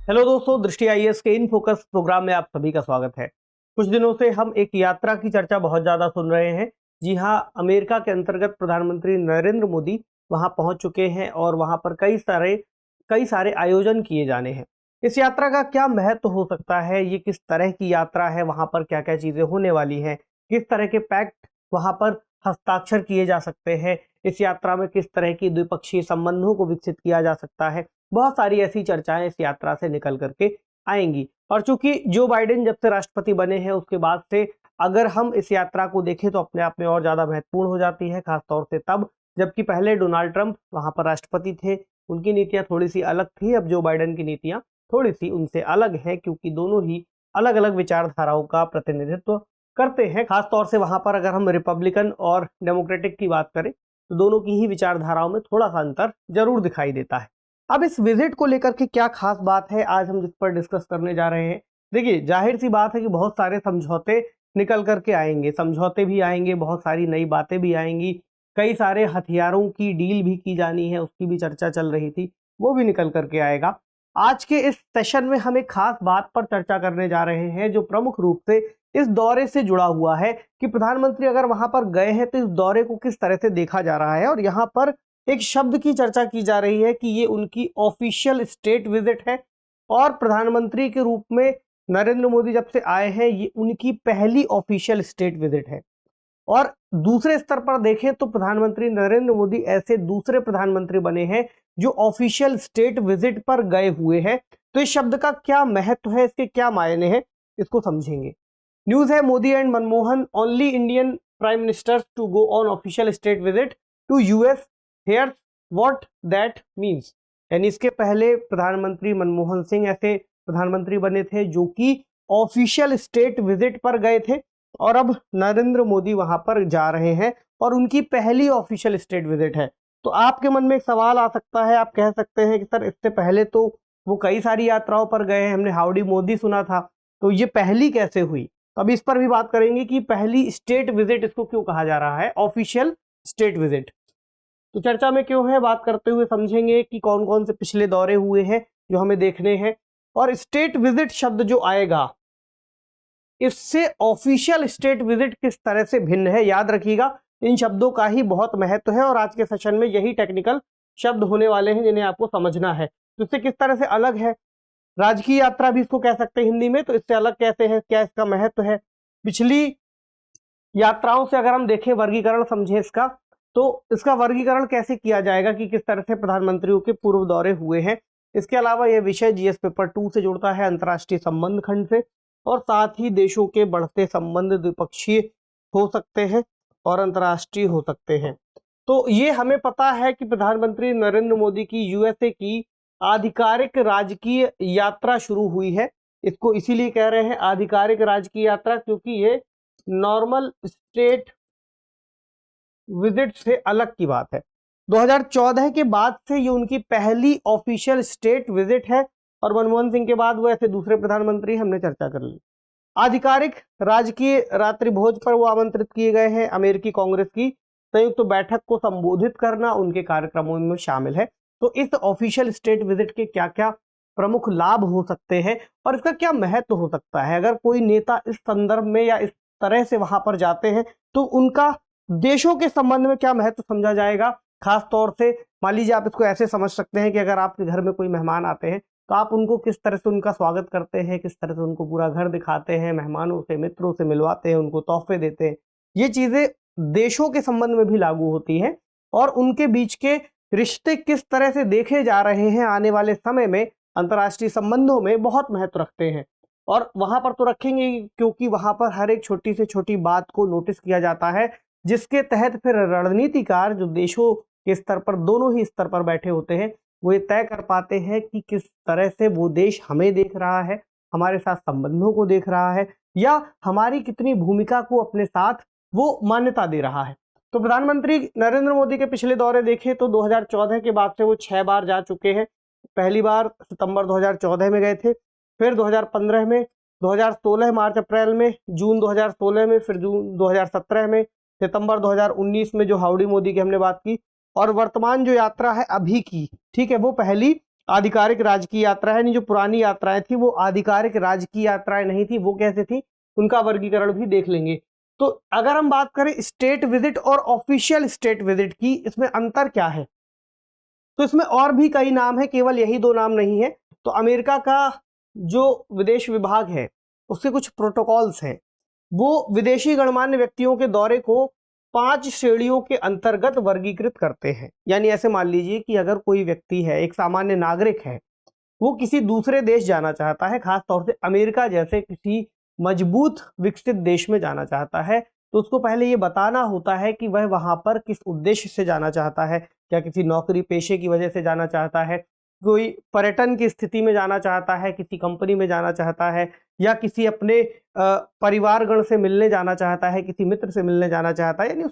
Hello दोस्तों, दृष्टि IAS के इन फोकस प्रोग्राम में आप सभी का स्वागत है। कुछ दिनों से हम एक यात्रा की चर्चा बहुत ज़्यादा सुन रहे हैं। जी हाँ, अमेरिका के अंतर्गत प्रधानमंत्री नरेंद्र मोदी वहाँ पहुँच चुके हैं और वहाँ पर कई सारे आयोजन किए जाने हैं। इस यात्रा का क्या महत्व हो सकता है, ये किस तरह की यात्रा है, वहाँ पर क्या-क्या चीज़ें होने वाली हैं, किस तरह के पैक्ट वहाँ पर हस्ताक्षर किए जा सकते हैं, इस यात्रा में किस तरह की द्विपक्षीय संबंधों को विकसित किया जा सकता है। बहुत सारी ऐसी चर्चाएं इस यात्रा से निकल करके आएंगी। और चूंकि जो बाइडेन जब से राष्ट्रपति बने हैं उसके बाद से अगर हम इस यात्रा को देखें तो अपने आप में और ज़्यादा महत्वपूर्ण हो जाती है, खासतौर से तब जबकि पहले डोनाल्ड ट्रंप वहाँ पर राष्ट्रपति थे, उनकी नीतियाँ थोड़ी सी अलग थी। अब जो बाइडेन की नीतियाँ थोड़ी सी उनसे अलग हैं, क्योंकि दोनों ही अलग अलग विचारधाराओं का प्रतिनिधित्व करते हैं। खासतौर से वहाँ पर अगर हम रिपब्लिकन और डेमोक्रेटिक की बात करें तो दोनों की ही विचारधाराओं में थोड़ा सा अंतर जरूर दिखाई देता है। अब इस विजिट को लेकर के क्या खास बात है, आज हम जिस पर डिस्कस करने जा रहे हैं। देखिए, जाहिर सी बात है कि बहुत सारे समझौते निकल करके आएंगे, समझौते भी आएंगे, बहुत सारी नई बातें भी आएंगी, कई सारे हथियारों की डील भी की जानी है, उसकी भी चर्चा चल रही थी, वो भी निकल करके आएगा। आज के इस सेशन में हम एक खास बात पर चर्चा करने जा रहे हैं जो प्रमुख रूप से इस दौरे से जुड़ा हुआ है कि प्रधानमंत्री अगर वहां पर गए हैं तो इस दौरे को किस तरह से देखा जा रहा है। और यहाँ पर एक शब्द की चर्चा की जा रही है कि ये उनकी ऑफिशियल स्टेट विजिट है और प्रधानमंत्री के रूप में नरेंद्र मोदी जब से आए हैं ये उनकी पहली ऑफिशियल स्टेट विजिट है। और दूसरे स्तर पर देखें तो प्रधानमंत्री नरेंद्र मोदी ऐसे दूसरे प्रधानमंत्री बने हैं जो ऑफिशियल स्टेट विजिट पर गए हुए हैं। तो इस शब्द का क्या महत्व है, इसके क्या मायने हैं, इसको समझेंगे। न्यूज है, Modi and Manmohan only Indian prime ministers to go on official state visit to US, here what that means. यानी इसके पहले प्रधानमंत्री मनमोहन सिंह ऐसे प्रधानमंत्री बने थे जो कि ऑफिशियल स्टेट विजिट पर गए थे और अब नरेंद्र मोदी वहां पर जा रहे हैं और उनकी पहली ऑफिशियल स्टेट विजिट है। तो आपके मन में एक सवाल आ सकता है, आप कह सकते हैं कि सर इससे पहले तो वो कई सारी यात्राओं पर गए हैं, हमने हाउडी मोदी सुना था, तो ये पहली कैसे हुई। तो अब इस पर भी बात करेंगे कि पहली स्टेट विजिट इसको क्यों कहा जा रहा है, ऑफिशियल स्टेट विजिट। तो चर्चा में क्यों है, बात करते हुए समझेंगे कि कौन कौन से पिछले दौरे हुए हैं जो हमें देखने हैं। और स्टेट विजिट शब्द जो आएगा इससे ऑफिशियल स्टेट विजिट किस तरह से भिन्न है, याद रखिएगा इन शब्दों का ही बहुत महत्व है और आज के सेशन में यही टेक्निकल शब्द होने वाले हैं जिन्हें आपको समझना है। तो इससे किस तरह से अलग है, राजकीय यात्रा भी इसको कह सकते हैं हिंदी में, तो इससे अलग कैसे है, क्या इसका महत्व है। पिछली यात्राओं से अगर हम देखें वर्गीकरण समझे इसका, तो इसका वर्गीकरण कैसे किया जाएगा कि किस तरह से प्रधानमंत्रियों के पूर्व दौरे हुए हैं। इसके अलावा यह विषय जीएस पेपर 2 से जुड़ता है, अंतर्राष्ट्रीय संबंध खंड से, और साथ ही देशों के बढ़ते संबंध द्विपक्षीय हो सकते हैं और अंतर्राष्ट्रीय हो सकते हैं। तो ये हमें पता है कि प्रधानमंत्री नरेंद्र मोदी की यूएसए की आधिकारिक राजकीय यात्रा शुरू हुई है। इसको इसीलिए कह रहे हैं आधिकारिक राजकीय यात्रा क्योंकि ये नॉर्मल स्टेट विजिट से अलग की बात है। 2014 के बाद से ये उनकी पहली ऑफिशियल स्टेट विजिट है और मनमोहन सिंह के बाद वो ऐसे दूसरे प्रधानमंत्री हमने चर्चा कर ली। आधिकारिक राजकीय रात्रि भोज पर वो आमंत्रित किए गए हैं। अमेरिकी कांग्रेस की संयुक्त बैठक को संबोधित करना उनके कार्यक्रमों में शामिल है। तो इस ऑफिशियल स्टेट विजिट के क्या क्या प्रमुख लाभ हो सकते हैं और इसका क्या महत्व हो सकता है। अगर कोई नेता इस संदर्भ में या इस तरह से वहां पर जाते हैं तो उनका देशों के संबंध में क्या महत्व समझा जाएगा। खास तौर से मान लीजिए आप इसको ऐसे समझ सकते हैं कि अगर आपके घर में कोई मेहमान आते हैं तो आप उनको किस तरह से उनका स्वागत करते हैं, किस तरह से उनको पूरा घर दिखाते हैं, मेहमानों से मित्रों से मिलवाते हैं, उनको तोहफे देते हैं। ये चीजें देशों के संबंध में भी लागू होती हैं और उनके बीच के रिश्ते किस तरह से देखे जा रहे हैं आने वाले समय में अंतर्राष्ट्रीय संबंधों में बहुत महत्व रखते हैं। और वहां पर तो रखेंगे क्योंकि वहां पर हर एक छोटी से छोटी बात को नोटिस किया जाता है, जिसके तहत फिर रणनीतिकार जो देशों के स्तर पर, दोनों ही स्तर पर बैठे होते हैं, वो ये तय कर पाते हैं कि किस तरह से वो देश हमें देख रहा है, हमारे साथ संबंधों को देख रहा है या हमारी कितनी भूमिका को अपने साथ वो मान्यता दे रहा है। तो प्रधानमंत्री नरेंद्र मोदी के पिछले दौरे देखें तो 2014 के बाद से वो 6 बार जा चुके हैं। पहली बार सितंबर 2014 में गए थे, फिर 2015 में, 2016 मार्च अप्रैल में, जून 2016 में, फिर जून 2017 में, सितंबर 2019 में जो हाउडी मोदी की हमने बात की, और वर्तमान जो यात्रा है अभी की, ठीक है, वो पहली आधिकारिक राजकीय यात्रा है, यानी जो पुरानी यात्राएं थी वो आधिकारिक राजकीय यात्राएं नहीं थी, वो कैसे थी, उनका वर्गीकरण भी देख लेंगे। तो अगर हम बात करें स्टेट विजिट और ऑफिशियल स्टेट विजिट की, इसमें अंतर क्या है, तो इसमें और भी कई नाम है, केवल यही दो नाम नहीं है। तो अमेरिका का जो विदेश विभाग है उसके कुछ प्रोटोकॉल्स हैं, वो विदेशी गणमान्य व्यक्तियों के दौरे को 5 श्रेणियों के अंतर्गत वर्गीकृत करते हैं। यानी ऐसे मान लीजिए कि अगर कोई व्यक्ति है, एक सामान्य नागरिक है, वो किसी दूसरे देश जाना चाहता है, खास तौर से अमेरिका जैसे किसी मजबूत विकसित देश में जाना चाहता है, तो उसको पहले ये बताना होता है कि वह वहां पर किस उद्देश्य से जाना चाहता है। क्या किसी नौकरी पेशे की वजह से जाना चाहता है, कोई पर्यटन की स्थिति में जाना चाहता है, किसी कंपनी में जाना चाहता है, या किसी अपने परिवारगण से मिलने जाना चाहता है, किसी मित्र से मिलने जाना चाहता है, यानी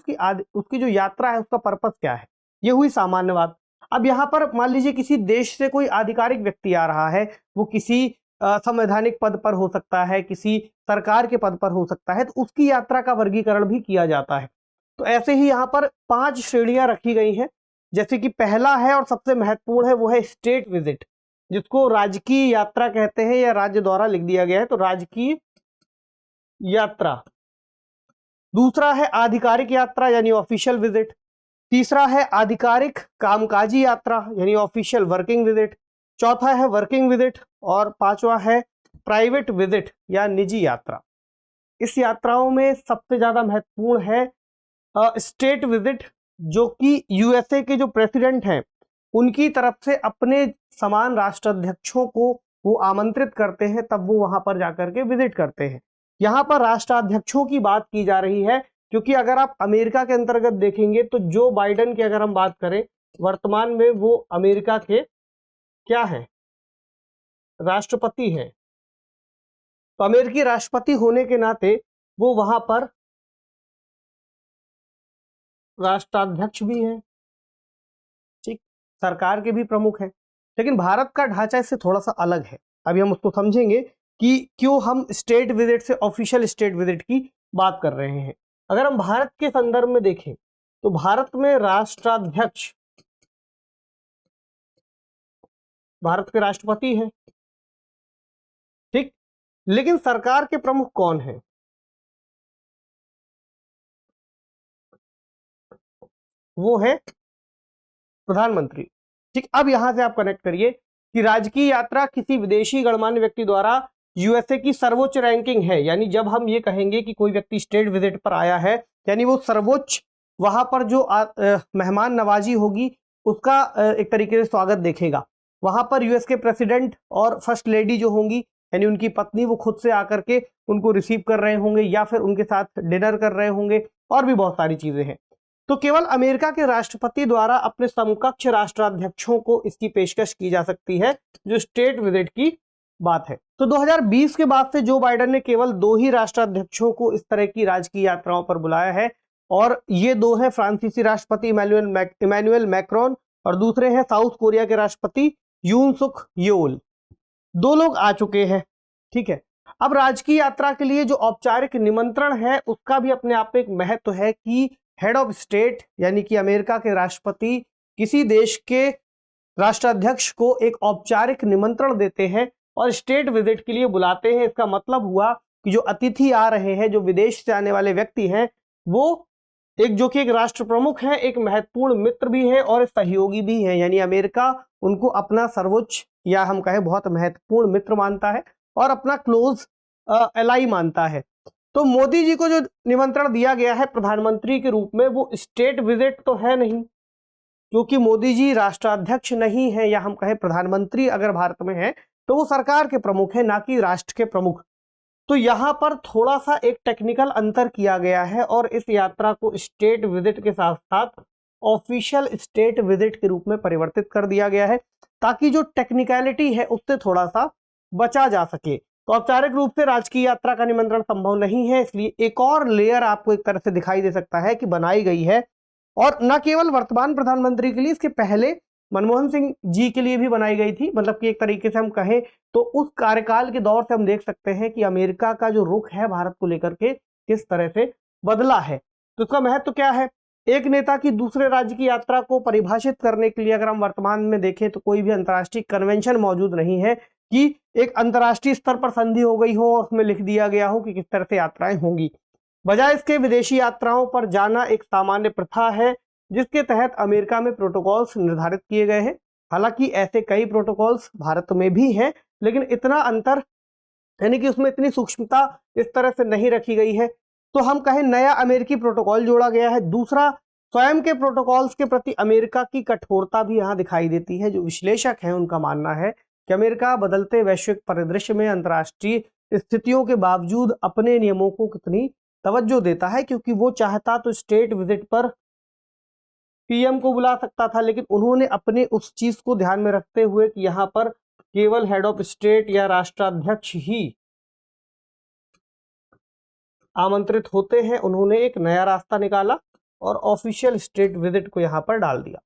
उसकी जो यात्रा है उसका पर्पस क्या है। ये हुई सामान्य बात। अब यहाँ पर मान लीजिए किसी देश से कोई आधिकारिक व्यक्ति आ रहा है, वो किसी संवैधानिक पद पर हो सकता है, किसी सरकार के पद पर हो सकता है, तो उसकी यात्रा का वर्गीकरण भी किया जाता है। तो ऐसे ही यहाँ पर 5 श्रेणियां रखी गई हैं। जैसे कि पहला है और सबसे महत्वपूर्ण है, वो है स्टेट विजिट, जिसको राजकीय यात्रा कहते हैं, या राज्य द्वारा लिख दिया गया है, तो राजकीय यात्रा। दूसरा है आधिकारिक यात्रा यानी ऑफिशियल विजिट। तीसरा है आधिकारिक कामकाजी यात्रा यानी ऑफिशियल वर्किंग विजिट। चौथा है वर्किंग विजिट और पांचवा है प्राइवेट विजिट या निजी यात्रा। इस यात्राओं में सबसे ज्यादा महत्वपूर्ण है स्टेट विजिट, जो कि यूएसए के जो प्रेसिडेंट हैं उनकी तरफ से अपने समान राष्ट्राध्यक्षों को वो आमंत्रित करते हैं, तब वो वहां पर जाकर के विजिट करते हैं। यहाँ पर राष्ट्राध्यक्षों की बात की जा रही है, क्योंकि अगर आप अमेरिका के अंतर्गत देखेंगे तो जो बाइडेन की अगर हम बात करें, वर्तमान में वो अमेरिका के क्या है, राष्ट्रपति हैं। तो अमेरिकी राष्ट्रपति होने के नाते वो वहां पर राष्ट्राध्यक्ष भी हैं, ठीक, सरकार के भी प्रमुख हैं। लेकिन भारत का ढांचा इससे थोड़ा सा अलग है। अभी हम उसको समझेंगे कि क्यों हम स्टेट विजिट से ऑफिशियल स्टेट विजिट की बात कर रहे हैं। अगर हम भारत के संदर्भ में देखें तो भारत में राष्ट्राध्यक्ष भारत के राष्ट्रपति हैं, ठीक, लेकिन सरकार के प्रमुख कौन है, वो है प्रधानमंत्री। ठीक, अब यहां से आप कनेक्ट करिए कि राजकीय यात्रा किसी विदेशी गणमान्य व्यक्ति द्वारा यूएसए की सर्वोच्च रैंकिंग है। यानी जब हम ये कहेंगे कि कोई व्यक्ति स्टेट विजिट पर आया है, यानी वो सर्वोच्च वहां पर जो मेहमान नवाजी होगी उसका एक तरीके से स्वागत देखेगा। वहां पर यूएस के प्रेसिडेंट और फर्स्ट लेडी जो होंगी, यानी उनकी पत्नी, वो खुद से आकर के उनको रिसीव कर रहे होंगे या फिर उनके साथ डिनर कर रहे होंगे, और भी बहुत सारी चीजें हैं। तो केवल अमेरिका के राष्ट्रपति द्वारा अपने समकक्ष राष्ट्राध्यक्षों को इसकी पेशकश की जा सकती है, जो स्टेट विजिट की बात है। तो 2020 के बाद से जो बाइडेन ने केवल 2 ही राष्ट्राध्यक्षों को इस तरह की राजकीय यात्राओं पर बुलाया है, और ये 2 हैं फ्रांसीसी राष्ट्रपति इमैनुअल मैक्रोन और दूसरे हैं साउथ कोरिया के राष्ट्रपति यून सुक येओल। 2 लोग आ चुके हैं, ठीक है। अब राजकीय यात्रा के लिए जो औपचारिक निमंत्रण है उसका भी अपने आप में एक महत्व है कि हेड ऑफ स्टेट यानी कि अमेरिका के राष्ट्रपति किसी देश के राष्ट्राध्यक्ष को एक औपचारिक निमंत्रण देते हैं और स्टेट विजिट के लिए बुलाते हैं। इसका मतलब हुआ कि जो अतिथि आ रहे हैं, जो विदेश से आने वाले व्यक्ति हैं, वो जो कि एक राष्ट्र प्रमुख है, एक महत्वपूर्ण मित्र भी है और सहयोगी भी है। यानी अमेरिका उनको अपना सर्वोच्च या हम कहें बहुत महत्वपूर्ण मित्र मानता है और अपना क्लोज एलाई मानता है। तो मोदी जी को जो निमंत्रण दिया गया है प्रधानमंत्री के रूप में, वो स्टेट विजिट तो है नहीं, क्योंकि मोदी जी राष्ट्राध्यक्ष नहीं है, या हम कहें प्रधानमंत्री अगर भारत में है तो वो सरकार के प्रमुख है, ना कि राष्ट्र के प्रमुख। तो यहाँ पर थोड़ा सा एक टेक्निकल अंतर किया गया है और इस यात्रा को स्टेट विजिट के साथ साथ ऑफिशियल स्टेट विजिट के रूप में परिवर्तित कर दिया गया है, ताकि जो टेक्निकलिटी है उससे थोड़ा सा बचा जा सके। तो औपचारिक रूप से राजकीय यात्रा का निमंत्रण संभव नहीं है, इसलिए एक और लेयर आपको एक तरह से दिखाई दे सकता है कि बनाई गई है, और न केवल वर्तमान प्रधानमंत्री के लिए, इसके पहले मनमोहन सिंह जी के लिए भी बनाई गई थी। मतलब कि एक तरीके से हम कहें तो उस कार्यकाल के दौर से हम देख सकते हैं कि अमेरिका का जो रुख है भारत को लेकर के किस तरह से बदला है। तो इसका महत्व क्या है? एक नेता की दूसरे राज्य की यात्रा को परिभाषित करने के लिए अगर हम वर्तमान में देखें तो कोई भी अंतर्राष्ट्रीय कन्वेंशन मौजूद नहीं है कि एक अंतर्राष्ट्रीय स्तर पर संधि हो गई हो और उसमें लिख दिया गया हो कि किस तरह से यात्राएं होंगी। बजाय इसके विदेशी यात्राओं पर जाना एक सामान्य प्रथा है जिसके तहत अमेरिका में प्रोटोकॉल्स निर्धारित किए गए हैं। हालांकि ऐसे कई प्रोटोकॉल्स भारत में भी हैं, लेकिन इतना अंतर यानी कि उसमें इतनी सूक्ष्मता इस तरह से नहीं रखी गई है। तो हम कहें नया अमेरिकी प्रोटोकॉल जोड़ा गया है। दूसरा, स्वयं के प्रोटोकॉल्स के प्रति अमेरिका की कठोरता भी यहाँ दिखाई देती है। जो विश्लेषक हैं उनका मानना है कि अमेरिका बदलते वैश्विक परिदृश्य में अंतर्राष्ट्रीय स्थितियों के बावजूद अपने नियमों को कितनी तवज्जो देता है, क्योंकि वो चाहता तो स्टेट विजिट पर पीएम को बुला सकता था, लेकिन उन्होंने अपने उस चीज को ध्यान में रखते हुए कि यहाँ पर केवल हेड ऑफ स्टेट या राष्ट्राध्यक्ष ही आमंत्रित होते हैं, उन्होंने एक नया रास्ता निकाला और ऑफिशियल स्टेट विजिट को यहाँ पर डाल दिया।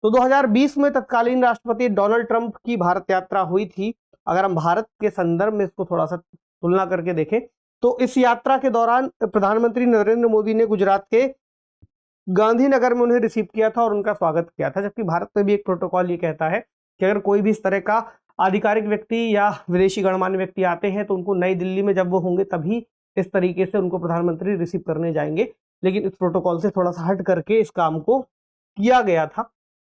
तो 2020 में तत्कालीन राष्ट्रपति डोनाल्ड ट्रंप की भारत यात्रा हुई थी। अगर हम भारत के संदर्भ में इसको थोड़ा सा तुलना करके देखें तो इस यात्रा के दौरान प्रधानमंत्री नरेंद्र मोदी ने गुजरात के गांधीनगर में उन्हें रिसीव किया था और उनका स्वागत किया था। जबकि भारत में भी एक प्रोटोकॉल ये कहता है कि अगर कोई भी इस तरह का आधिकारिक व्यक्ति या विदेशी गणमान्य व्यक्ति आते हैं तो उनको नई दिल्ली में जब वो होंगे तभी इस तरीके से उनको प्रधानमंत्री रिसीव करने जाएंगे, लेकिन इस प्रोटोकॉल से थोड़ा सा हट करके इस काम को किया गया था।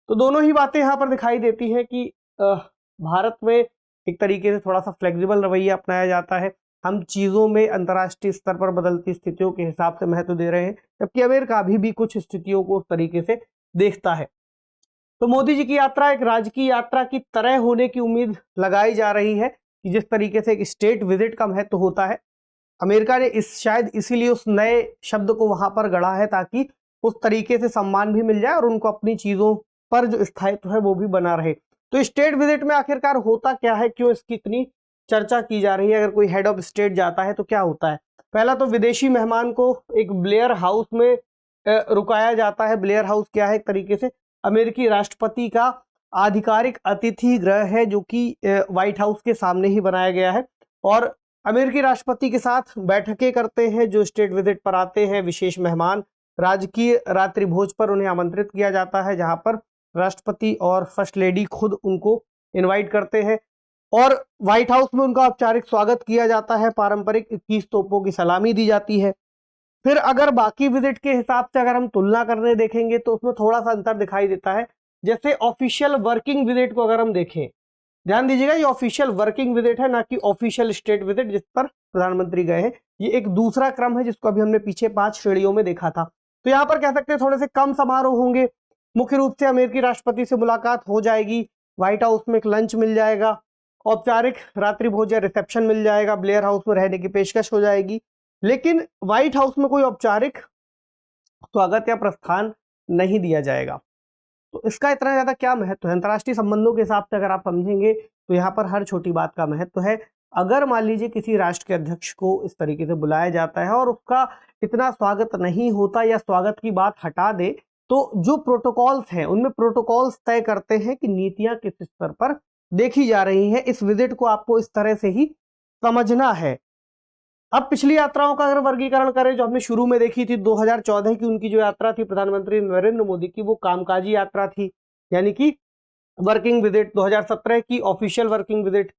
तो दोनों ही बातें यहाँ पर दिखाई देती हैं कि भारत में एक तरीके से थोड़ा सा फ्लेक्सिबल रवैया अपनाया जाता है। हम चीजों में अंतर्राष्ट्रीय स्तर पर बदलती स्थितियों के हिसाब से महत्व दे रहे हैं, जबकि अमेरिका अभी भी कुछ स्थितियों को उस तरीके से देखता है। तो मोदी जी की यात्रा एक राजकीय यात्रा की तरह होने की उम्मीद लगाई जा रही है कि जिस तरीके से एक स्टेट विजिट का महत्व होता है, अमेरिका ने शायद इसीलिए उस नए शब्द को वहां पर गढ़ा है ताकि उस तरीके से सम्मान भी मिल जाए और उनको अपनी चीजों पर जो स्थायित्व है वो भी बना रहे। तो स्टेट विजिट में आखिरकार होता क्या है, क्यों इसकी इतनी चर्चा की जा रही है? अगर कोई हेड ऑफ स्टेट जाता है तो क्या होता है? पहला तो विदेशी मेहमान को एक ब्लेयर हाउस में रुकाया जाता है। ब्लेयर हाउस क्या है? एक तरीके से अमेरिकी राष्ट्रपति का आधिकारिक अतिथि गृह है जो कि व्हाइट हाउस के सामने ही बनाया गया है और अमेरिकी राष्ट्रपति के साथ बैठकें करते हैं जो स्टेट विजिट पर आते हैं विशेष मेहमान। राजकीय रात्रि भोज पर उन्हें आमंत्रित किया जाता है जहां पर राष्ट्रपति और फर्स्ट लेडी खुद उनको इनवाइट करते हैं और व्हाइट हाउस में उनका औपचारिक स्वागत किया जाता है। पारंपरिक 21 तोपों की सलामी दी जाती है। फिर अगर बाकी विजिट के हिसाब से अगर हम तुलना करने देखेंगे तो उसमें थोड़ा सा अंतर दिखाई देता है। जैसे ऑफिशियल वर्किंग विजिट को अगर हम देखें, ध्यान दीजिएगा ये ऑफिशियल वर्किंग विजिट है ना कि ऑफिशियल स्टेट विजिट जिस पर प्रधानमंत्री गए हैं। ये एक दूसरा क्रम है जिसको अभी हमने पीछे 5 श्रेणियों में देखा था। तो यहाँ पर कह सकते हैं थोड़े से कम समारोह होंगे। मुख्य रूप से अमेरिकी राष्ट्रपति से मुलाकात हो जाएगी, व्हाइट हाउस में एक लंच मिल जाएगा, औपचारिक रात्रि भोज या रिसेप्शन मिल जाएगा, ब्लेयर हाउस में रहने की पेशकश हो जाएगी, लेकिन व्हाइट हाउस में कोई औपचारिक स्वागत या प्रस्थान नहीं दिया जाएगा। तो इसका इतना ज्यादा क्या महत्व है? अंतर्राष्ट्रीय संबंधों के हिसाब से अगर आप समझेंगे तो यहाँ पर हर छोटी बात का महत्व है। अगर मान लीजिए किसी राष्ट्र के अध्यक्ष को इस तरीके से बुलाया जाता है और उसका इतना स्वागत नहीं होता या स्वागत की बात हटा दे, तो जो प्रोटोकॉल्स हैं उनमें प्रोटोकॉल्स तय करते हैं कि नीतियां किस स्तर पर देखी जा रही हैं। इस विजिट को आपको इस तरह से ही समझना है। अब पिछली यात्राओं का अगर वर्गीकरण करें जो हमने शुरू में देखी थी 2014 की, उनकी जो यात्रा थी प्रधानमंत्री नरेंद्र मोदी की, वो कामकाजी यात्रा थी यानी कि वर्किंग विजिट। 2017 की ऑफिशियल वर्किंग विजिट,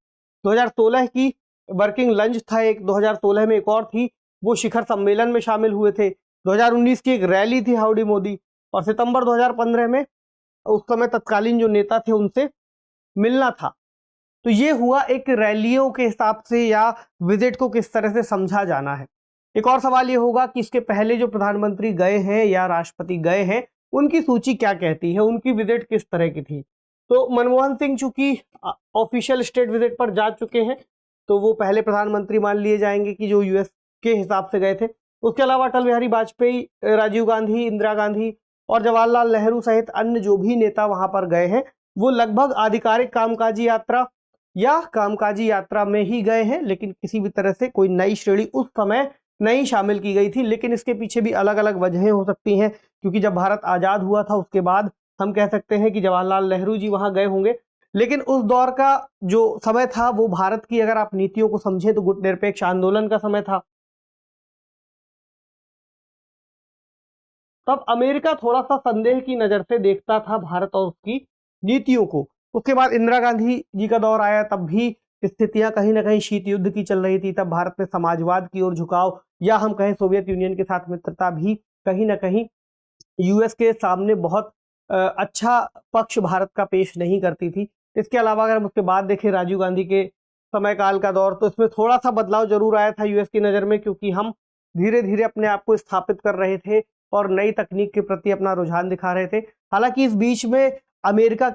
2016 की वर्किंग लंच था एक, 2016 में एक और थी, वो शिखर सम्मेलन में शामिल हुए थे। 2019 की एक रैली थी हाउडी मोदी और सितंबर 2015 में उस समय तत्कालीन जो नेता थे उनसे मिलना था। तो ये हुआ एक रैलियों के हिसाब से या विजिट को किस तरह से समझा जाना है। एक और सवाल ये होगा कि इसके पहले जो प्रधानमंत्री गए हैं या राष्ट्रपति गए हैं उनकी सूची क्या कहती है, उनकी विजिट किस तरह की थी। तो मनमोहन सिंह चूंकि ऑफिशियल स्टेट विजिट पर जा चुके हैं तो वो पहले प्रधानमंत्री मान लिए जाएंगे कि जो यूएस के हिसाब से गए थे। उसके अलावा अटल बिहारी वाजपेयी, राजीव गांधी, इंदिरा गांधी और जवाहरलाल नेहरू सहित अन्य जो भी नेता वहां पर गए हैं वो लगभग आधिकारिक कामकाजी यात्रा या कामकाजी यात्रा में ही गए हैं, लेकिन किसी भी तरह से कोई नई श्रेणी उस समय नहीं शामिल की गई थी। लेकिन इसके पीछे भी अलग अलग वजहें हो सकती हैं, क्योंकि जब भारत आजाद हुआ था उसके बाद हम कह सकते हैं कि जवाहरलाल नेहरू जी वहां गए होंगे, लेकिन उस दौर का जो समय था वो भारत की अगर आप नीतियों को समझें तो गुटनिरपेक्ष आंदोलन का समय था। तब अमेरिका थोड़ा सा संदेह की नजर से देखता था भारत और उसकी नीतियों को। उसके बाद इंदिरा गांधी जी का दौर आया, तब भी स्थितियां कहीं ना कहीं शीत युद्ध की चल रही थी। तब भारत में समाजवाद की ओर झुकाव, या हम कहें सोवियत यूनियन के साथ मित्रता भी कहीं ना कहीं यूएस के सामने बहुत अच्छा पक्ष भारत का पेश नहीं करती थी। इसके अलावा अगर हम उसके बाद देखें राजीव गांधी के समय काल का दौर, तो इसमें थोड़ा सा बदलाव जरूर आया था यूएस की नज़र में, क्योंकि हम धीरे धीरे अपने आप को स्थापित कर रहे थे और नई तकनीक के प्रति अपना रुझान दिखा रहे थे। हालांकि इस बीच में अमेरिका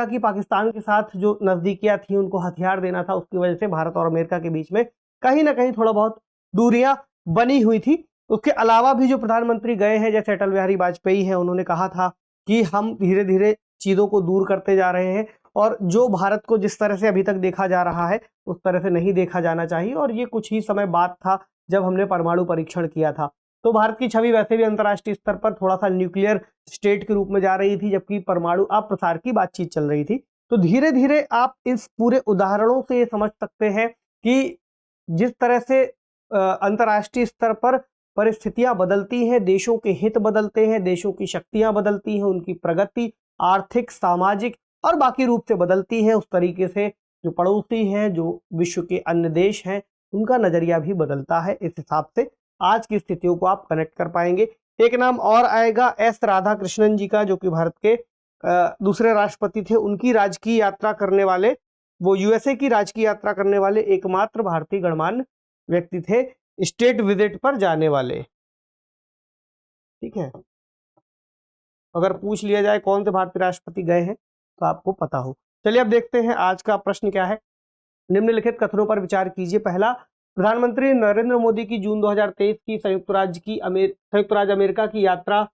की पाकिस्तान के साथ जो नजदीकियां थी, उनको हथियार देना था, उसकी वजह से भारत और अमेरिका के बीच में कहीं ना कहीं थोड़ा बहुत दूरियां बनी हुई थी। उसके अलावा भी जो प्रधानमंत्री गए हैं, जैसे अटल बिहारी वाजपेयी हैं, उन्होंने कहा था कि हम धीरे धीरे चीजों को दूर करते जा रहे हैं और जो भारत को जिस तरह से अभी तक देखा जा रहा है उस तरह से नहीं देखा जाना चाहिए। और ये कुछ ही समय बाद था जब हमने परमाणु परीक्षण किया था। तो भारत की छवि वैसे भी अंतर्राष्ट्रीय स्तर पर थोड़ा सा न्यूक्लियर स्टेट के रूप में जा रही थी, जबकि परमाणु अप्रसार की बातचीत चल रही थी। तो धीरे धीरे आप इस पूरे उदाहरणों से ये समझ सकते हैं कि जिस तरह से अंतर्राष्ट्रीय स्तर पर परिस्थितियां बदलती हैं, देशों के हित बदलते हैं, देशों की शक्तियां बदलती हैं, उनकी प्रगति आर्थिक, सामाजिक और बाकी रूप से बदलती है, उस तरीके से जो पड़ोसी हैं, जो विश्व के अन्य देश हैं, उनका नजरिया भी बदलता है। इस हिसाब से आज की स्थितियों को आप कनेक्ट कर पाएंगे। एक नाम और आएगा एस राधाकृष्णन जी का, जो कि भारत के दूसरे राष्ट्रपति थे। उनकी राजकीय यात्रा करने वाले, वो यूएसए की राजकीय यात्रा करने वाले एकमात्र भारतीय गणमान्य व्यक्ति थे, स्टेट विजिट पर जाने वाले। ठीक है, अगर पूछ लिया जाए कौन से भारतीय राष्ट्रपति गए हैं तो आपको पता हो। चलिए अब देखते हैं आज का प्रश्न क्या है। निम्नलिखित कथनों पर विचार कीजिए। पहला, प्रधानमंत्री नरेंद्र मोदी की जून 2023 की संयुक्त राज्य अमेरिका की यात्रा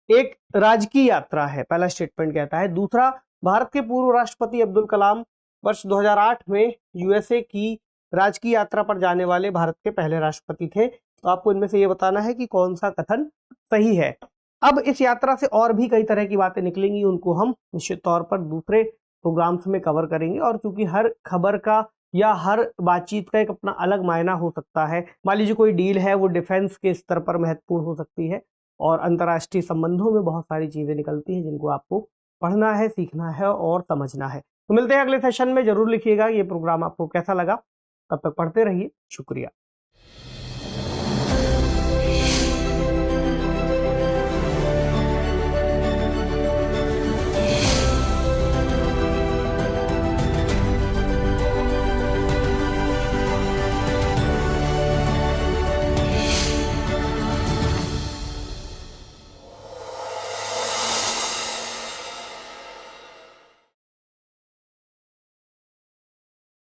एक राजकीय यात्रा है, पहला स्टेटमेंट कहता है। दूसरा, भारत के पूर्व राष्ट्रपति अब्दुल कलाम वर्ष 2008 में यूएसए की राजकीय यात्रा पर जाने वाले भारत के पहले राष्ट्रपति थे। तो आपको इनमें से ये बताना है कि कौन सा कथन सही है। अब इस यात्रा से और भी कई तरह की बातें निकलेंगी, उनको हम निश्चित तौर पर दूसरे प्रोग्राम्स में कवर करेंगे। और चूंकि हर खबर का या हर बातचीत का एक अपना अलग मायना हो सकता है, मान लीजिए कोई डील है, वो डिफेंस के स्तर पर महत्वपूर्ण हो सकती है, और अंतर्राष्ट्रीय संबंधों में बहुत सारी चीजें निकलती हैं जिनको आपको पढ़ना है, सीखना है और समझना है। तो मिलते हैं अगले सेशन में। जरूर लिखिएगा ये प्रोग्राम आपको कैसा लगा। तब तक पढ़ते रहिए। शुक्रिया।